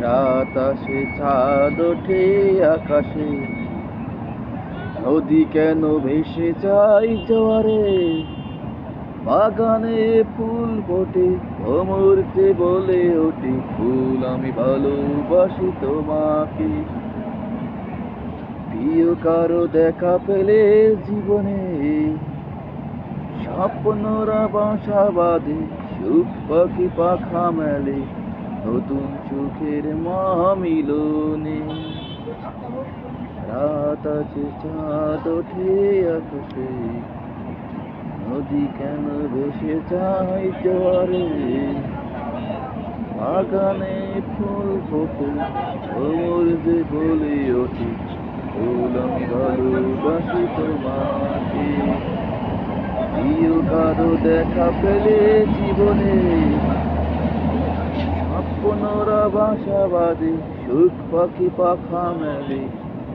রাত আসে চাঁদ ওঠে আকাশে, নদী কেন ভেসে যায় জোয়ারে, বাগানে ফুল ফোটে ভ্রমরতে বলে ওঠে ফুল আমি ভালোবাসি তোমাকে। প্রিয় কারো দেখা পেলে জীবনে স্বপ্নরা বাসা বাঁধে, সুখ পাখি পাখা মেলে নতুন সুখের মহামিলনে। রাত আছে চাঁদ ওঠে আকাশে, নদী কেন ভেসে যায় জোয়ারে, বাগানে ফুল ফোটে ভ্রমর যে বলে ওঠে ফুল আমি ভালোবাসি তোমাকে। প্রিয় কারো দেখা পেলে জীবনে স্বপ্নরা বাসা বাঁধে, সুখ পাখি পাখা মেলে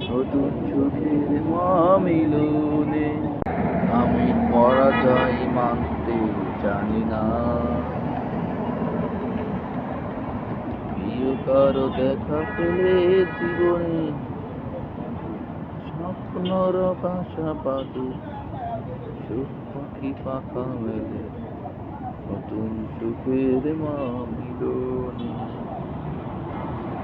নতুন সুখের মহামিলনে। আমি পরাজয় মানতে জানি না, প্রিয় কারো দেখা পেলে জীবনে স্বপ্নরা বাসা বাঁধে, সুখ পাখি পাখা মেলে নতুন সুখের মহামিলনে।